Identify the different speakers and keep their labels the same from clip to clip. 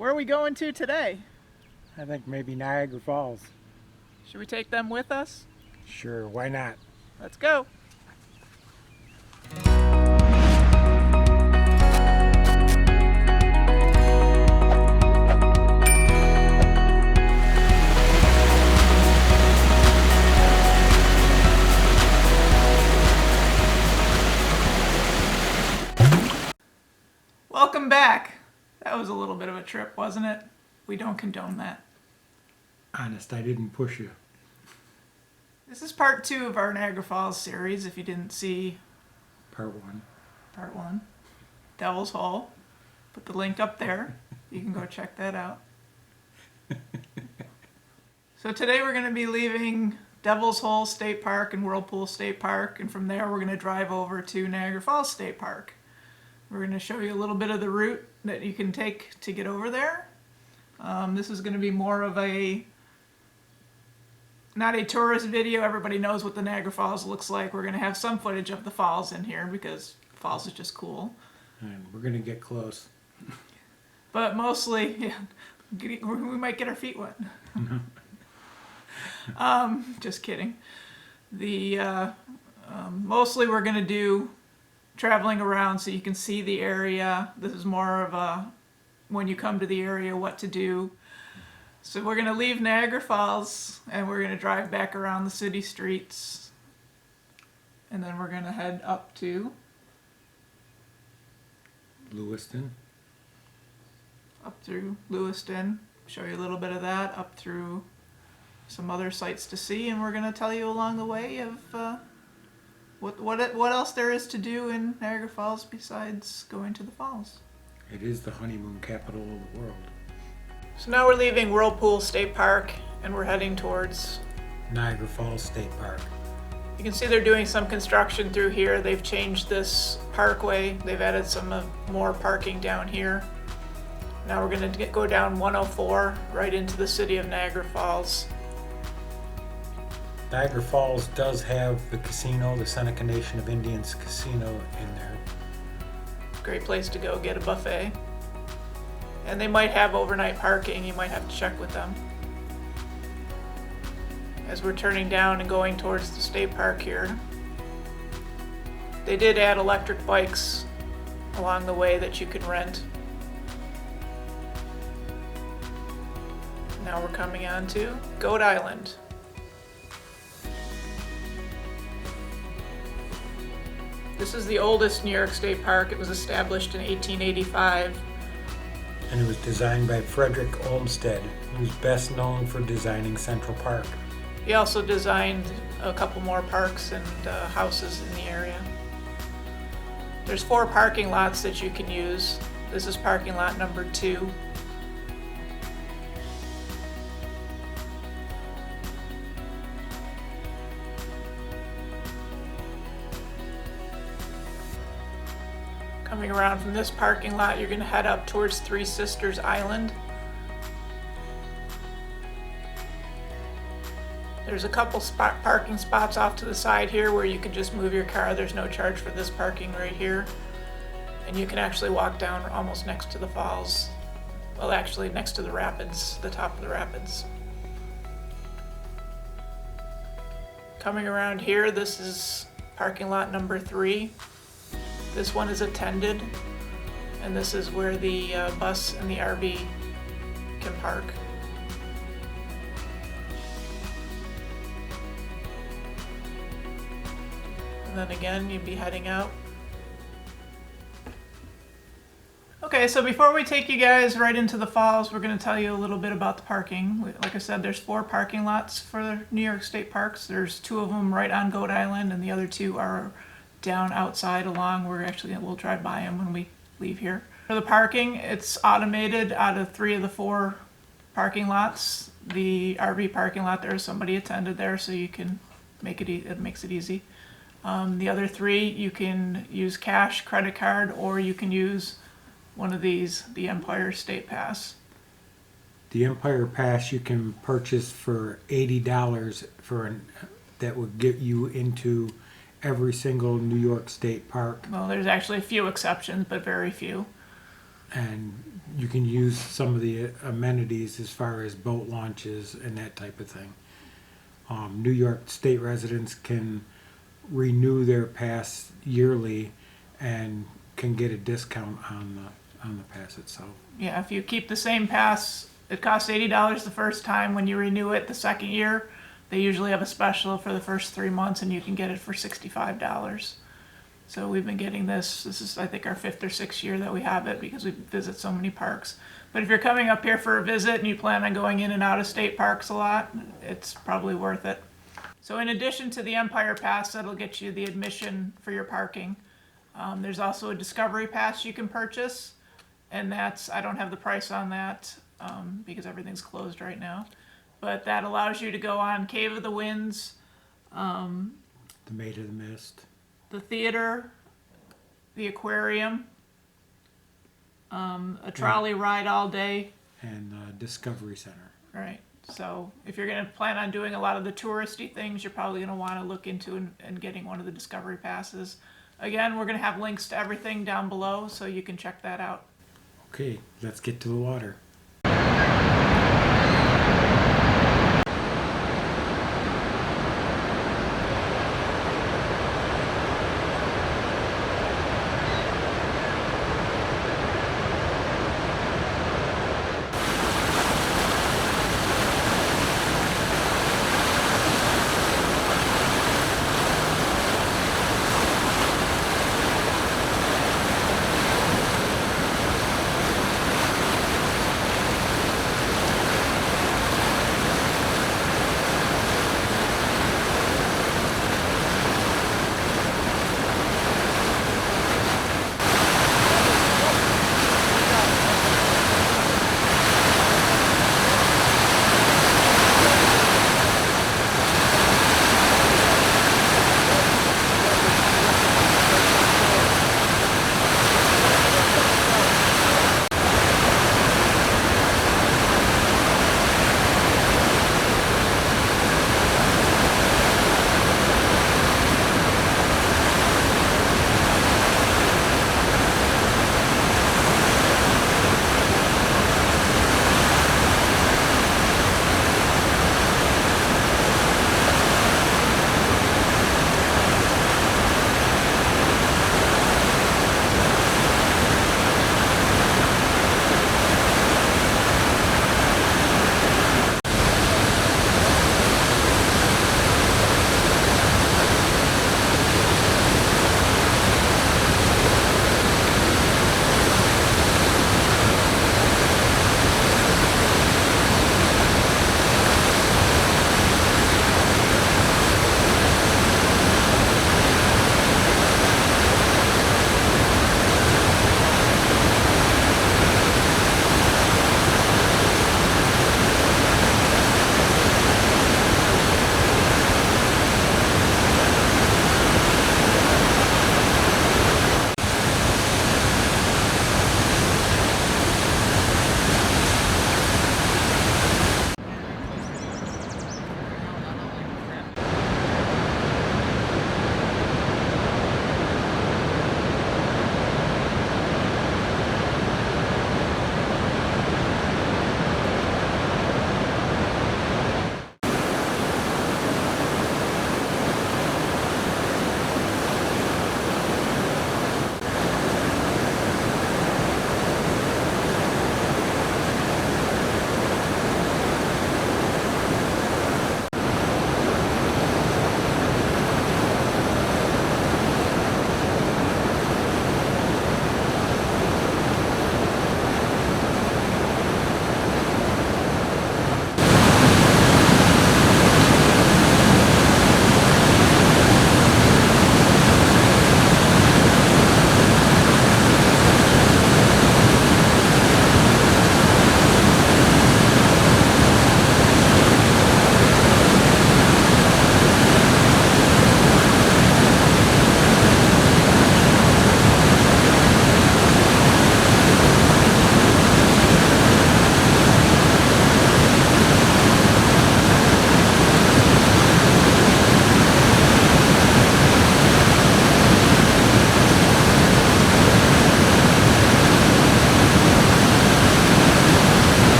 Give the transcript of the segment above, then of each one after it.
Speaker 1: Where are we going to today?
Speaker 2: I think maybe Niagara Falls.
Speaker 1: Should we take them with us?
Speaker 2: Sure, why not?
Speaker 1: Let's go. Welcome back. That was a little bit of a trip, wasn't it? We don't condone that.
Speaker 2: Honest, I didn't push you.
Speaker 1: This is part 2 of our Niagara Falls series, if you didn't see
Speaker 2: Part 1.
Speaker 1: part 1. Devil's Hole. Put the link up there. You can go check that out. So today we're going to be leaving Devil's Hole State Park and Whirlpool State Park, and from there we're going to drive over to Niagara Falls State Park. We're going to show you a little bit of the route that you can take to get over there. This is going to be more of not a tourist video. Everybody knows what the Niagara Falls looks like. We're going to have some footage of the falls in here because falls is just cool.
Speaker 2: And we're going to get close.
Speaker 1: But mostly, yeah, we might get our feet wet. Just kidding. Mostly we're going to do traveling around so you can see the area. This is more of a, when you come to the area, what to do. So we're going to leave Niagara Falls and we're going to drive back around the city streets. And then we're going to head up to
Speaker 2: Lewiston.
Speaker 1: Up through Lewiston, show you a little bit of that, up through some other sights to see, and we're going to tell you along the way of what else there is to do in Niagara Falls besides going to the falls.
Speaker 2: It is the honeymoon capital of the world.
Speaker 1: So now we're leaving Whirlpool State Park and we're heading towards
Speaker 2: Niagara Falls State Park.
Speaker 1: You can see they're doing some construction through here. They've changed this parkway. They've added some more parking down here. Now we're going to go down 104 right into the city of Niagara Falls.
Speaker 2: Niagara Falls does have the casino, the Seneca Nation of Indians casino in there.
Speaker 1: Great place to go get a buffet. And they might have overnight parking. You might have to check with them. As we're turning down and going towards the state park here, they did add electric bikes along the way that you can rent. Now we're coming on to Goat Island. This is the oldest New York State Park. It was established in 1885.
Speaker 2: And it was designed by Frederick Olmsted, who's best known for designing Central Park.
Speaker 1: He also designed a couple more parks and houses in the area. There's 4 parking lots that you can use. This is parking lot number 2. Coming around from this parking lot, you're going to head up towards Three Sisters Island. There's a couple parking spots off to the side here where you can just move your car. There's no charge for this parking right here. And you can actually walk down almost next to the falls. Well, actually next to the rapids, the top of the rapids. Coming around here, this is parking lot number 3. This one is attended, and this is where the bus and the RV can park. And then again, you'd be heading out. Okay, so before we take you guys right into the falls, we're going to tell you a little bit about the parking. Like I said, there's 4 parking lots for New York State Parks. There's 2 of them right on Goat Island, and the other 2 are down outside along. We'll drive by them when we leave here. For the parking, it's automated out of 3 of the 4 parking lots. The RV parking lot, there's somebody attended there, so you can make it makes it easy. The other 3, you can use cash, credit card, or you can use one of these, the Empire State Pass.
Speaker 2: The Empire Pass you can purchase for $80 that would get you into every single New York State park.
Speaker 1: Well, there's actually a few exceptions, but very few.
Speaker 2: and you can use some of the amenities as far as boat launches and that type of thing. New York state residents can renew their pass yearly and can get a discount on the pass itself.
Speaker 1: Yeah, if you keep the same pass, it costs $80 the first time. When you renew it the second year, they usually have a special for the first 3 months, and you can get it for $65. So we've been getting this. This is, I think, our 5th or 6th year that we have it because we visit so many parks. But if you're coming up here for a visit and you plan on going in and out of state parks a lot, it's probably worth it. So in addition to the Empire Pass, that'll get you the admission for your parking. There's also a Discovery Pass you can purchase, and that's, I don't have the price on that because everything's closed right now. But that allows you to go on Cave of the Winds,
Speaker 2: The Maid of the Mist.
Speaker 1: the theater, the aquarium, a trolley ride all day.
Speaker 2: And Discovery Center.
Speaker 1: Right. So if you're going to plan on doing a lot of the touristy things, you're probably going to want to look into and getting one of the Discovery Passes. Again, we're going to have links to everything down below, so you can check that out.
Speaker 2: Okay, let's get to the water.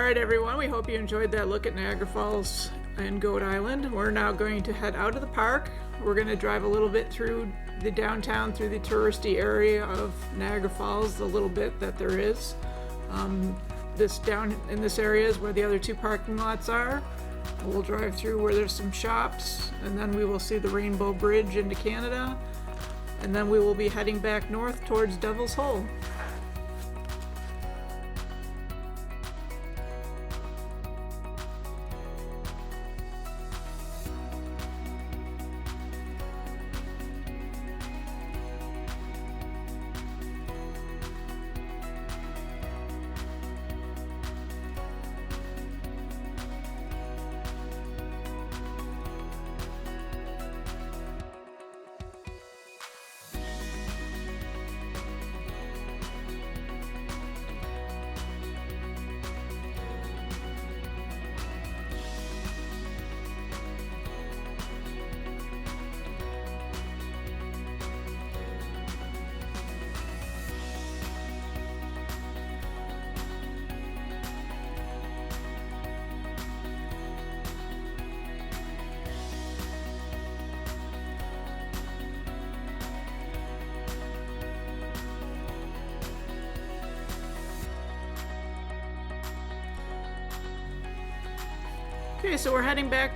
Speaker 1: right, everyone, we hope you enjoyed that look at Niagara Falls and Goat Island. We're now going to head out of the park. We're going to drive a little bit through the downtown, through the touristy area of Niagara Falls, the little bit that there is. This down in this area is where the other two parking lots are. We'll drive through where there's some shops, and then we will see the Rainbow Bridge into Canada, and then we will be heading back north towards Devil's Hole. Okay, so we're heading back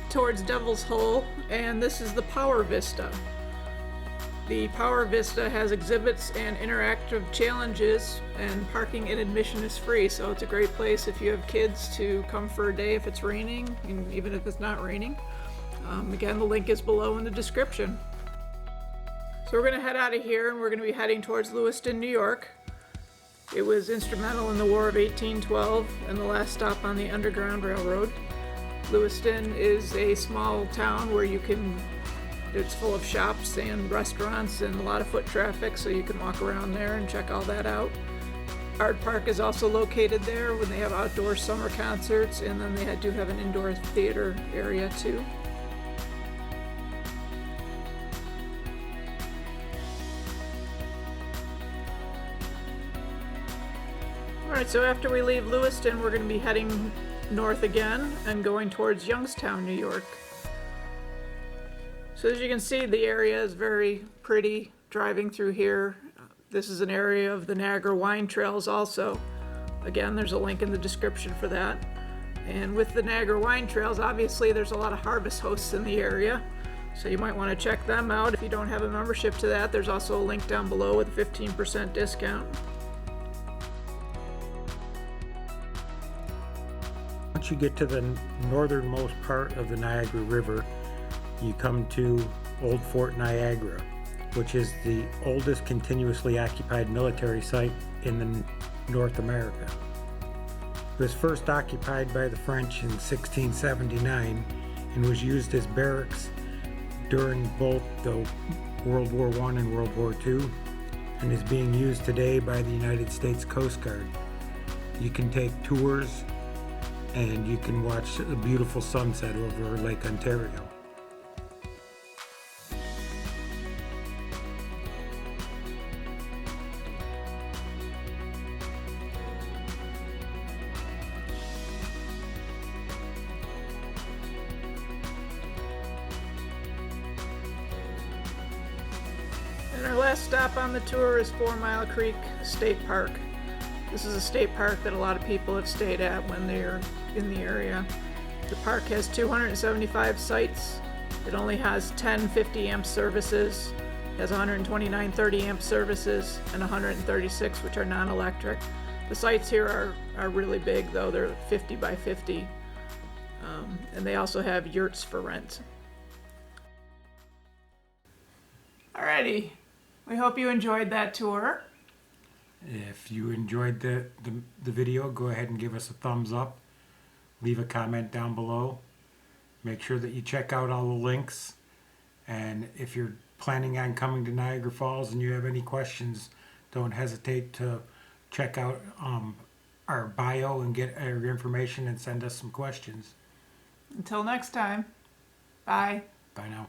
Speaker 1: towards Devil's Hole, and this is the Power Vista. The Power Vista has exhibits and interactive challenges, and parking and admission is free, so it's a great place if you have kids to come for a day if it's raining, and even if it's not raining. Again, the link is below in the description. So we're going to head out of here, and we're going to be heading towards Lewiston, New York. It was instrumental in the War of 1812 and the last stop on the Underground Railroad. Lewiston is a small town where it's full of shops and restaurants and a lot of foot traffic, so you can walk around there and check all that out. Art Park is also located there when they have outdoor summer concerts, and then they do have an indoor theater area too. Alright, so after we leave Lewiston, we're going to be heading north again and going towards Youngstown, New York. So as you can see, the area is very pretty driving through here. This is an area of the Niagara wine trails also. Again, there's a link in the description for that. And with the Niagara wine trails, obviously there's a lot of harvest hosts in the area, so you might want to check them out. If you don't have a membership to that, there's also a link down below with a 15% discount.
Speaker 2: Once you get to the northernmost part of the Niagara River, you come to Old Fort Niagara, which is the oldest continuously occupied military site in North America. It was first occupied by the French in 1679 and was used as barracks during both the World War I and World War II, and is being used today by the United States Coast Guard. You can take tours and you can watch a beautiful sunset over Lake Ontario.
Speaker 1: And our last stop on the tour is 4 Mile Creek State Park. This is a state park that a lot of people have stayed at when they're in the area. The park has 275 sites. It only has 10 50 amp services. It has 129 30 amp services and 136 which are non-electric. The sites here are really big though. They're 50 by 50. And they also have yurts for rent. Alrighty, we hope you enjoyed that tour.
Speaker 2: If you enjoyed the video, go ahead and give us a thumbs up. Leave a comment down below. Make sure that you check out all the links. And if you're planning on coming to Niagara Falls and you have any questions, don't hesitate to check out our bio and get our information and send us some questions.
Speaker 1: Until next time, bye.
Speaker 2: Bye now.